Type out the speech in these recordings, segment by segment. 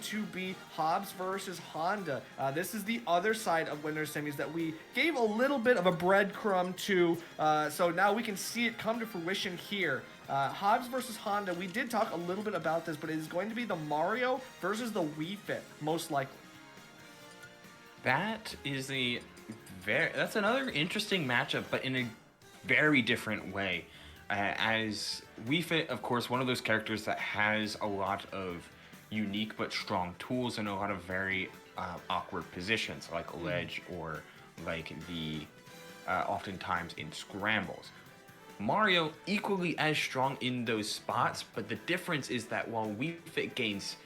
to be Hobbes versus Honda. This is the other side of winner semis that we gave a little bit of a breadcrumb to, so now we can see it come to fruition here. Hobbes versus Honda, we did talk a little bit about this, but it is going to be the Mario versus the Wii Fit, most likely. That is that's another interesting matchup, but in a very different way. As Wii Fit, of course, one of those characters that has a lot of unique but strong tools and a lot of very awkward positions, like ledge or like the oftentimes in scrambles. Mario equally as strong in those spots, but the difference is that while Wii Fit gains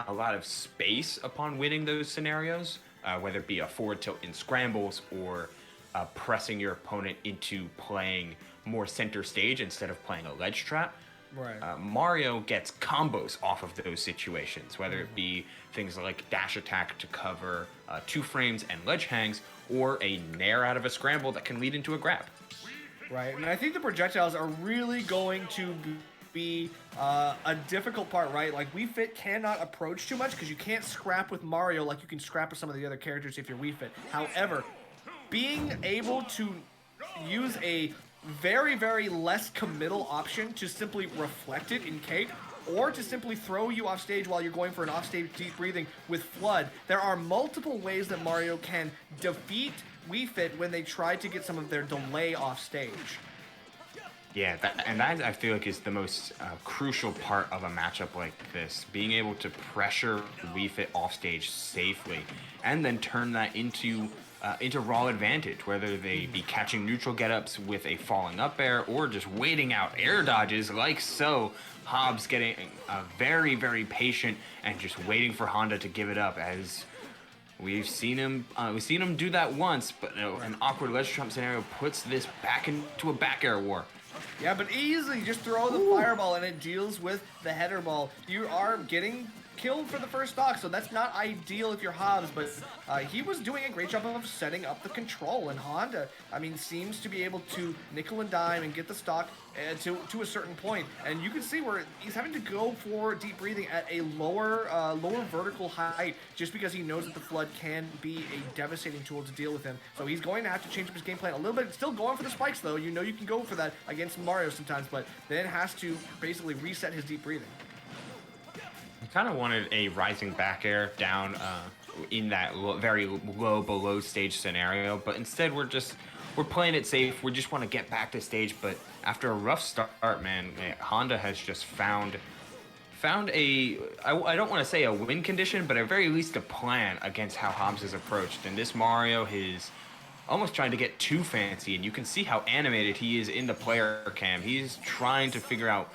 a lot of space upon winning those scenarios, whether it be a forward tilt in scrambles or pressing your opponent into playing more center stage instead of playing a ledge trap. Right. Mario gets combos off of those situations, whether it be things like dash attack to cover two frames and ledge hangs, or a nair out of a scramble that can lead into a grab. Right, and I think the projectiles are really going to be a difficult part, right? Like, Wii Fit cannot approach too much because you can't scrap with Mario like you can scrap with some of the other characters if you're Wii Fit. However, being able to use a very, very less committal option to simply reflect it in cake, or to simply throw you off stage while you're going for an offstage deep breathing with Flood. There are multiple ways that Mario can defeat Wii Fit when they try to get some of their delay off stage. Yeah, that I feel like is the most crucial part of a matchup like this. Being able to pressure Wii Fit off stage safely and then turn that into raw advantage, whether they be catching neutral get-ups with a falling up air or just waiting out air dodges like so. Hobbes getting very, very patient and just waiting for Honda to give it up, as we've seen him do that once, but an awkward ledge trump scenario puts this back into a back air war. Yeah, but easily just throw the fireball and it deals with the header ball. You are getting killed for the first stock, so that's not ideal if you're Hobbes, but he was doing a great job of setting up the control, and Honda, I mean, seems to be able to nickel and dime and get the stock to a certain point, and you can see where he's having to go for deep breathing at a lower vertical height, just because he knows that the Flood can be a devastating tool to deal with him, so he's going to have to change up his game plan a little bit, still going for the spikes though. You know you can go for that against Mario sometimes, but then has to basically reset his deep breathing. I kind of wanted a rising back air down in that very low below stage scenario, but instead we're playing it safe. We just want to get back to stage, but after a rough start, man, Honda has just found a, I don't want to say a win condition, but at very least a plan against how Hobbes is approached. And this Mario is almost trying to get too fancy, and you can see how animated he is in the player cam. He's trying to figure out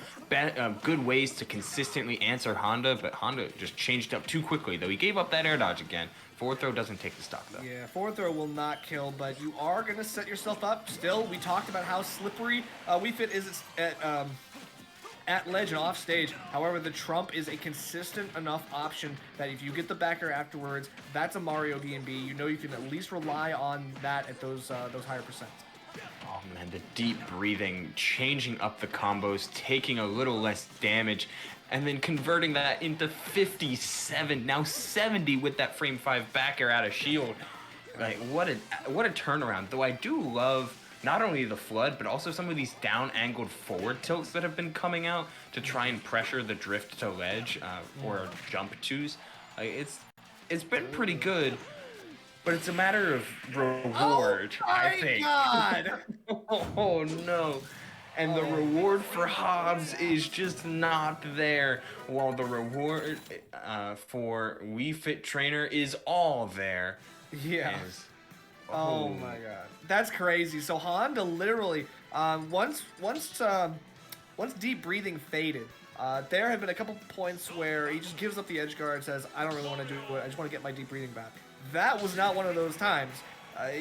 good ways to consistently answer Honda, but Honda just changed up too quickly, though he gave up that air dodge again. Forward throw doesn't take the stock, though. Yeah, forward throw will not kill, but you are going to set yourself up. Still, we talked about how slippery Wii Fit is at ledge and off stage. However, the trump is a consistent enough option that if you get the backer afterwards, that's a Mario D&B. You know you can at least rely on that at those higher percents. Oh man, the deep breathing, changing up the combos, taking a little less damage, and then converting that into 57, now 70 with that frame 5 back air out of shield. Like, what a turnaround. Though I do love not only the Flood, but also some of these down-angled forward tilts that have been coming out to try and pressure the drift to ledge or jump twos. It's been pretty good, but it's a matter of reward, I think. God! Oh no. And the reward for Hobbes is just not there, while the reward for Wii Fit Trainer is all there. Yeah. Oh my god, that's crazy. So Honda literally, once deep breathing faded, there have been a couple points where he just gives up the edge guard and says, I don't really want to do it, I just want to get my deep breathing back. That was not one of those times.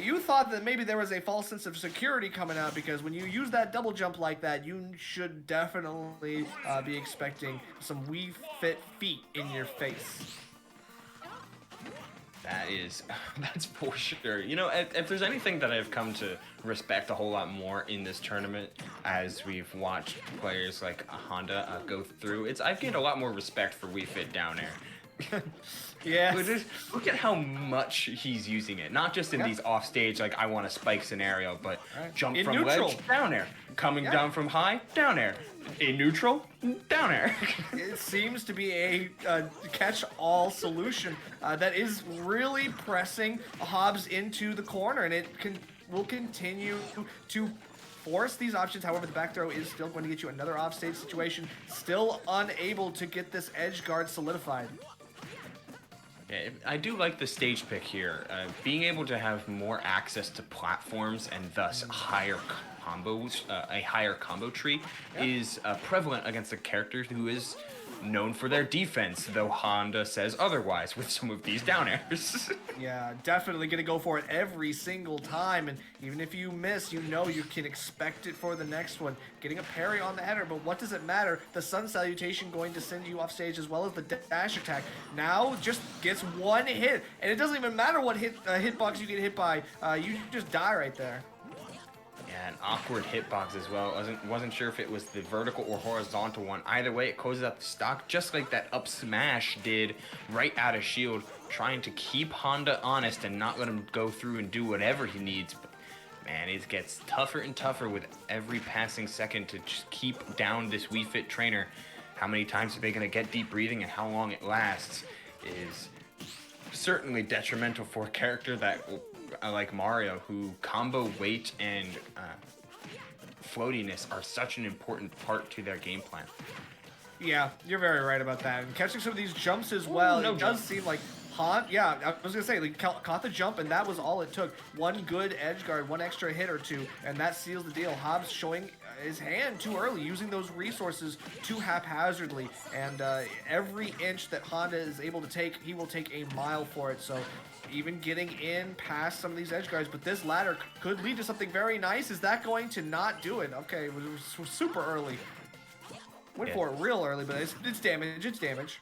You thought that maybe there was a false sense of security coming out, because when you use that double jump like that, you should definitely be expecting some Wii Fit feet in your face. That's for sure. You know, if there's anything that I've come to respect a whole lot more in this tournament, as we've watched players like Honda go through, I've gained a lot more respect for Wii Fit down air. Yes. Look at how much he's using it. Not just in these offstage, like I want a spike scenario, but jump In from neutral. ledge, down air. Coming down from high, down air. In neutral, down air. It seems to be a catch-all solution that is really pressing Hobbes into the corner, and will continue to force these options. However, the back throw is still going to get you another offstage situation. Still unable to get this edge guard solidified. Yeah, I do like the stage pick here. Being able to have more access to platforms and thus higher combos, a higher combo tree, is prevalent against a character who is known for their defense, though Honda says otherwise with some of these down airs. Yeah, definitely going to go for it every single time, and even if you miss, you know you can expect it for the next one. Getting a parry on the header, but what does it matter? The Sun Salutation going to send you off stage, as well as the dash attack. Now just gets one hit, and it doesn't even matter what hitbox you get hit by. You just die right there. Yeah, an awkward hitbox as well. Wasn't sure if it was the vertical or horizontal one. Either way, it closes out the stock, just like that up smash did right out of shield, trying to keep Honda honest and not let him go through and do whatever he needs. But man, it gets tougher and tougher with every passing second to just keep down this Wii Fit trainer. How many times are they going to get deep breathing and how long it lasts is certainly detrimental for a character that, like Mario, who combo weight and floatiness are such an important part to their game plan. Yeah, you're very right about that. And catching some of these jumps as well, no it does seem like yeah, I was gonna say, like, caught the jump, and that was all it took. One good edge guard, one extra hit or two, and that seals the deal. Hobbes showing his hand too early, using those resources too haphazardly, and every inch that Honda is able to take, he will take a mile for it. So even getting in past some of these edge guards, but this ladder could lead to something very nice. Is that going to not do it? Okay, it was super early. Went for it real early, but it's damage. It's damage.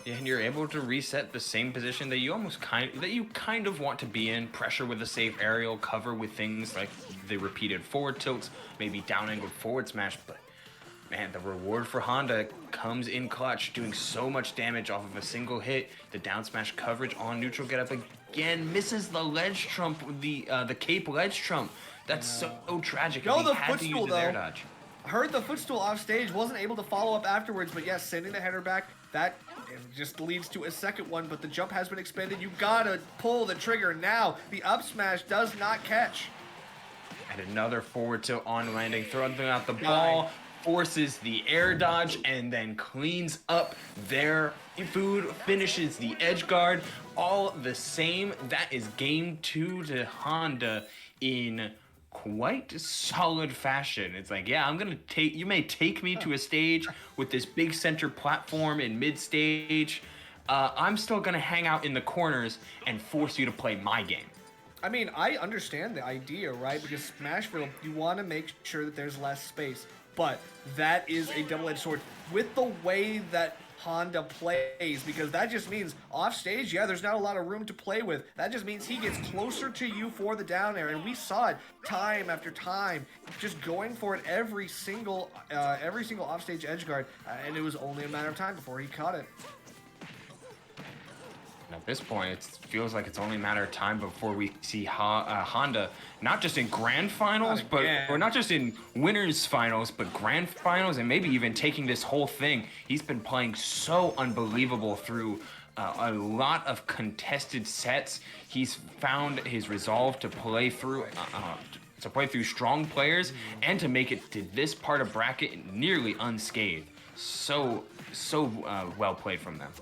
And you're able to reset the same position that you kind of want to be in. Pressure with a safe aerial, cover with things like the repeated forward tilts, maybe down angled forward smash. But man, the reward for Honda comes in clutch, doing so much damage off of a single hit. The down smash coverage on neutral get up again, misses the ledge trump, the cape ledge trump. That's so tragic. No, the had to use footstool the air though. dodge. Heard the footstool off stage, wasn't able to follow up afterwards, but yes, sending the header back, that just leads to a second one, but the jump has been expended. You gotta pull the trigger now. The up smash does not catch. And another forward tilt on landing, throwing out the ball, forces the air dodge, and then cleans up their food, finishes the edge guard. All the same, that is game 2 to Honda in quite solid fashion. It's like, yeah, you may take me to a stage with this big center platform in mid stage. I'm still gonna hang out in the corners and force you to play my game. I mean, I understand the idea, right? Because Smashville, you want to make sure that there's less space, but that is a double-edged sword with the way that Honda plays, because that just means off stage, yeah, there's not a lot of room to play with. That just means he gets closer to you for the down air, and we saw it time after time, just going for it every single offstage edge guard, and it was only a matter of time before he caught it. At this point, it feels like it's only a matter of time before we see Honda, not just in grand finals, or not just in winners finals, but grand finals, and maybe even taking this whole thing. He's been playing so unbelievable through a lot of contested sets. He's found his resolve to play through strong players and to make it to this part of bracket nearly unscathed. So well played from them.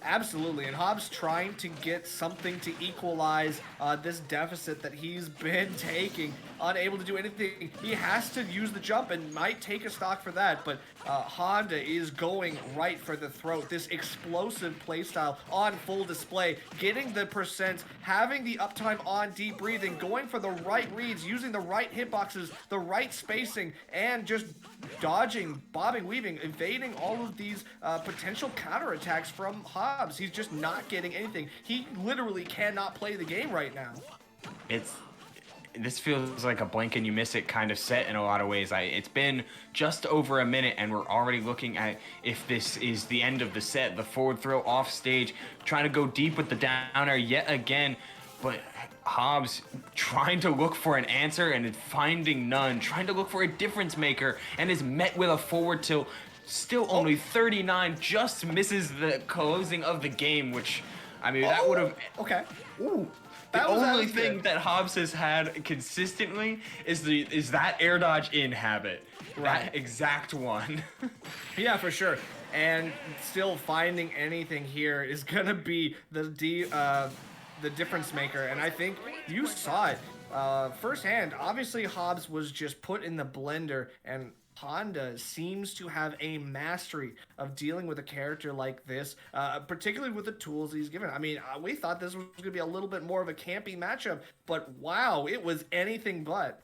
Absolutely, and Hobbes trying to get something to equalize this deficit that he's been taking, unable to do anything. He has to use the jump and might take a stock for that, but Honda is going right for the throat. This explosive playstyle on full display, getting the percent, having the uptime on deep breathing, going for the right reads, using the right hitboxes, the right spacing, and just dodging, bobbing, weaving, evading all of these potential counterattacks from Hobbes. He's just not getting anything. He literally cannot play the game right now. this feels like a blink and you miss it kind of set in a lot of ways. It's been just over a minute and we're already looking at if this is the end of the set. The forward throw off stage, trying to go deep with the down air yet again, but Hobbes trying to look for an answer and finding none, trying to look for a difference maker, and is met with a forward tilt. Still only 39, just misses the closing of the game, which, I mean, that would have... Okay. Ooh. The only thing that Hobbes has had consistently is that air dodge in habit. Right. That exact one. Yeah, for sure. And still finding anything here is gonna be the difference maker. And I think you saw it firsthand. Obviously, Hobbes was just put in the blender, and Honda seems to have a mastery of dealing with a character like this, particularly with the tools he's given. I mean, we thought this was going to be a little bit more of a campy matchup, but wow, it was anything but.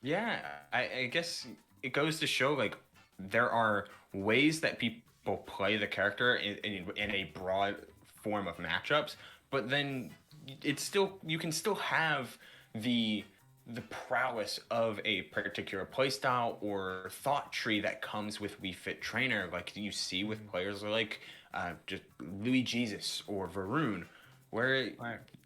Yeah, I guess it goes to show, like, there are ways that people play the character in a broad form of matchups, but then it's still, you can still have the prowess of a particular playstyle or thought tree that comes with Wii Fit Trainer, like you see with players like just Louis Jesus or Varun, where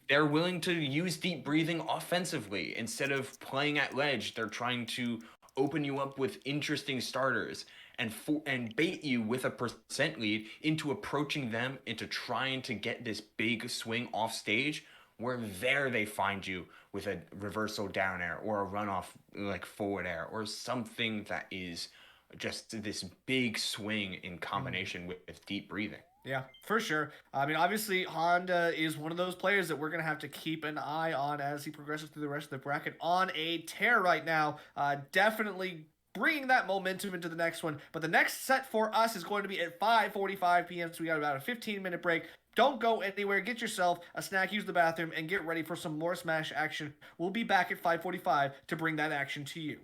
they're willing to use deep breathing offensively. Instead of playing at ledge, they're trying to open you up with interesting starters and bait you with a percent lead into approaching them, into trying to get this big swing off stage, where there they find you with a reversal down air or a runoff like forward air or something that is just this big swing in combination with deep breathing. Yeah, for sure. I mean, obviously, Honda is one of those players that we're going to have to keep an eye on as he progresses through the rest of the bracket. On a tear right now, definitely bringing that momentum into the next one. But the next set for us is going to be at 5:45 p.m., so we got about a 15-minute break. Don't go anywhere. Get yourself a snack, use the bathroom, and get ready for some more Smash action. We'll be back at 5:45 to bring that action to you.